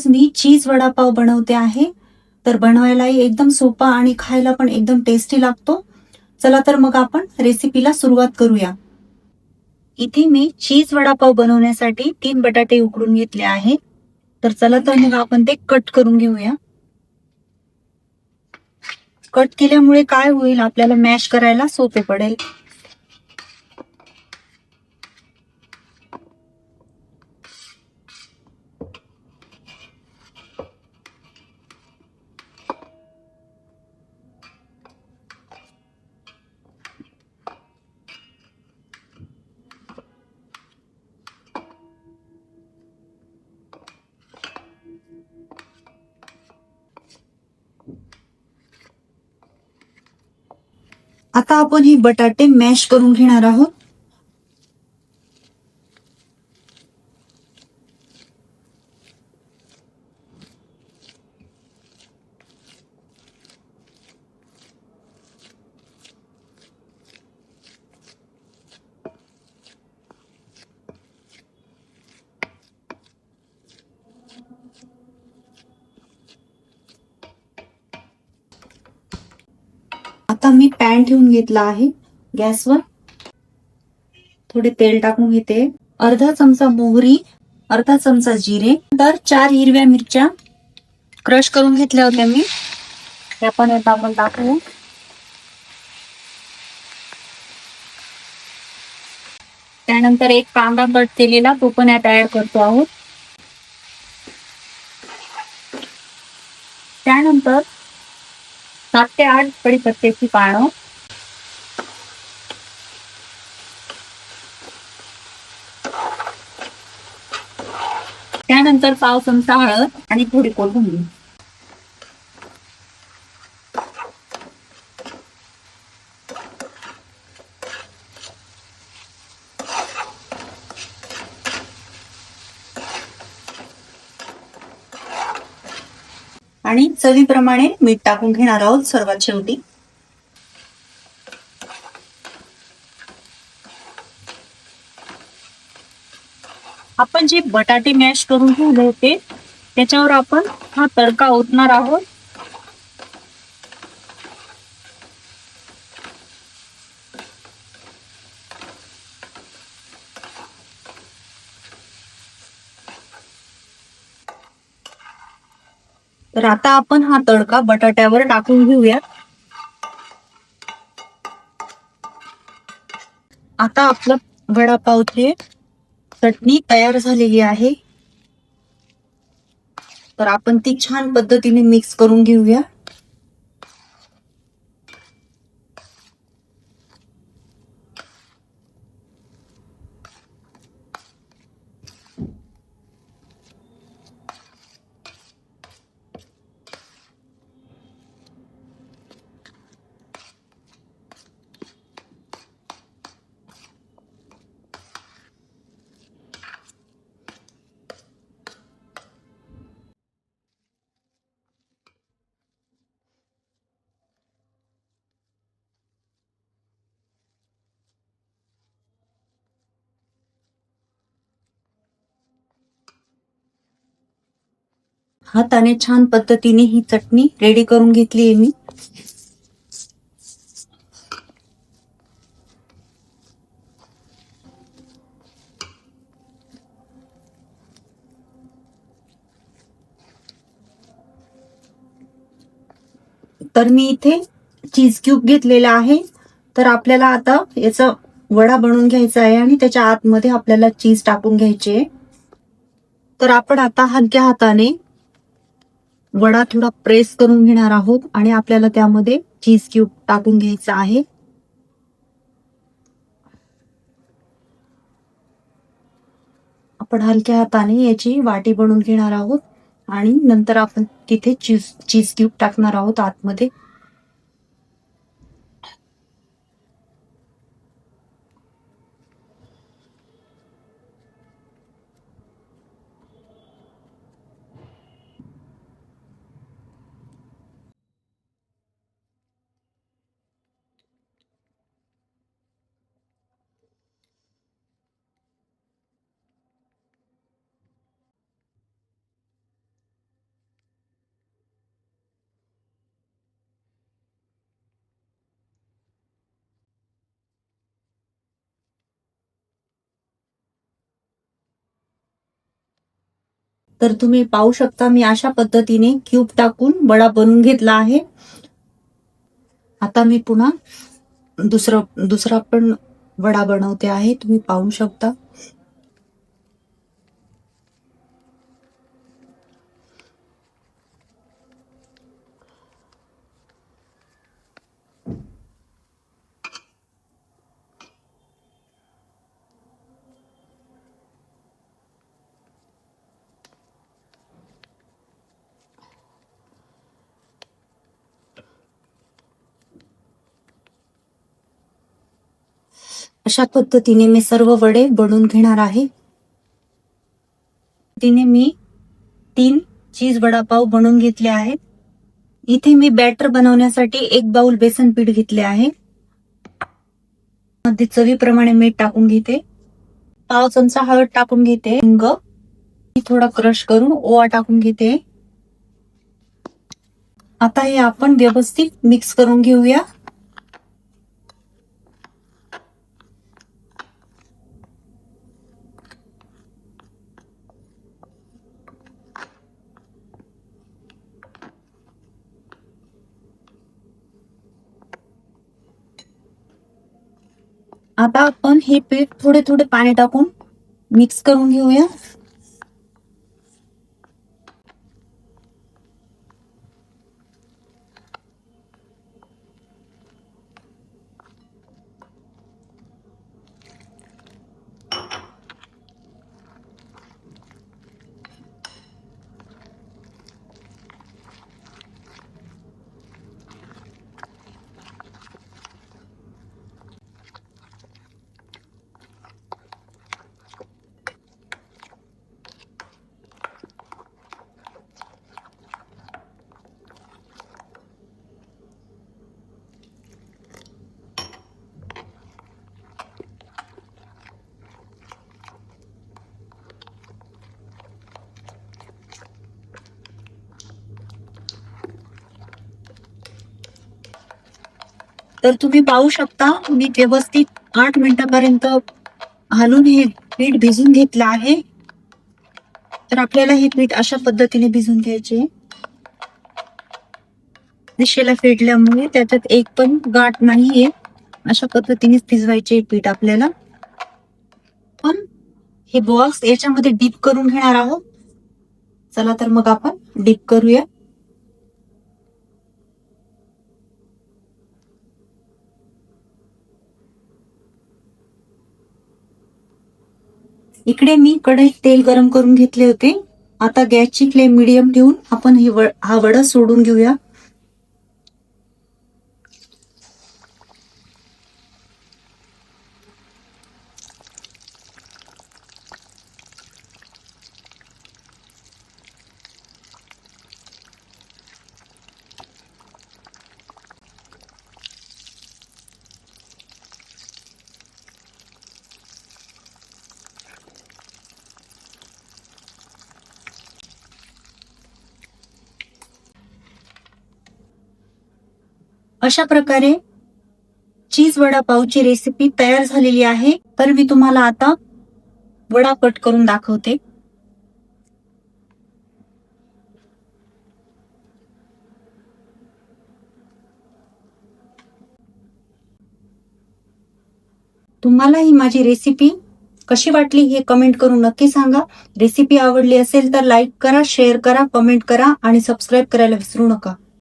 आज मी चीज वडापाव बनवते आहे. तर बनवायलाही एकदम सोपा आणि खायला पण एकदम टेस्टी लागतो. चला तर मग आपण रेसिपीला सुरुवात करूया. इथे मी चीज वडापाव बनवण्यासाठी 3 बटाटे उकडून घेतले आहे. तर चला तर मग आपण ते कट करून घेऊया. कट केल्यामुळे काय होईल, आपल्याला मॅश करायला सोपे पडेल. आता आपण हे बटाटे मॅश करून घेणार आहोत. आता मी पॅन ठेवून घेतला आहे गॅसवर. थोडे तेल टाकून घेते. अर्धा चमचा मोहरी, अर्धा चमचा जिरे, तर 4 हिरव्या मिरच्या क्रश करून घेतल्या होत्या मी, त्या पण आपण टाकू. त्यानंतर एक कांदा कट केलेला तो पण यात ऍड करतो आहोत. त्यानंतर 7 ते 8 कढीपत्त्याची पानं, त्यानंतर पाव चमचा हळद आणि थोडी कोथिंबीर. आणि चवीप्रमाणे मीठ टाकून घेणार आहोत सर्वात शेवटी. आपण जे बटाटे मॅश करून ठेवले होते त्याच्यावर आपण हा तडका ओतणार आहोत. तर आता आपण हा तडका बटाट्यावर टाकून घेऊया. आता आपलं वडापावची चटणी तयार झालेली आहे. तर आपण ती छान पद्धतीने मिक्स करून घेऊया. हाताने छान पद्धतीने ही चटणी रेडी करून घेतली आहे मी. तर मी इथे चीज क्यूब घेतलेला आहे. तर आपल्याला आता याचा वडा बनवून घ्यायचा आहे आणि त्याच्या आतमध्ये आपल्याला चीज टाकून घ्यायचे. तर आपण आता हलक्या हाताने वडा थोडा प्रेस करून घेणार आहोत आणि आपल्याला त्यामध्ये चीज क्यूब टाकून घ्यायचा आहे. आपण हलक्या हाताने याची वाटी बनवून घेणार आहोत आणि नंतर आपण तिथे चीज क्यूब टाकणार आहोत आतमध्ये. तर तुम्ही पाहू शकता मी अशा पद्धतीने क्यूब टाकून वडा बनवून घेतला आहे. आता मी पुन्हा दुसरा पण वडा बनवते आहे, तुम्ही पाहू शकता. अशा पद्धतीने मी सर्व वडे बनवून घेणार आहे. मी 3 चीज वडापाव बनवून घेतले आहेत. इथे मी बॅटर बनवण्यासाठी 1 बाउल बेसन पीठ घेतले आहे. मध्ये चवीप्रमाणे मीठ टाकून घेते. पाव चमचा हळद टाकून घेते. हिंग थोडा क्रश करून ओवा टाकून घेते. आता हे आपण व्यवस्थित मिक्स करून घेऊया. आता आपण हे पीठ थोडे थोडे पाणी टाकून मिक्स करून घेऊया. तर तुम्ही पाहू शकता मी व्यवस्थित 8 मिनिटापर्यंत हलवून हे पीठ भिजून घेतलं आहे. तर आपल्याला हे पीठ अशा पद्धतीने भिजून घ्यायचे. दिशेला फेटल्यामुळे त्याच्यात एक पण गाठ नाहीये. अशा पद्धतीने भिजवायचे पीठ आपल्याला. पण हे बॉल्स याच्यामध्ये डीप करून घेणार आहोत. चला तर मग आपण डीप करूया. इकडे मी कढईत तेल गरम करून घेतले होते. आता गॅसची फ्लेम मीडियम ठेवून आपण हा वडा सोडून घेऊया. अशा प्रकारे चीज वडापावची रेसिपी तयार झालेली आहे. तर मी तुम्हाला आता वडा कट करून दाखवते. तुम्हाला ही माझी रेसिपी कशी वाटली हे कमेंट करून नक्की सांगा. रेसिपी आवडली असेल तर लाईक करा, शेअर करा, कमेंट करा आणि सबस्क्राईब करायला विसरू नका.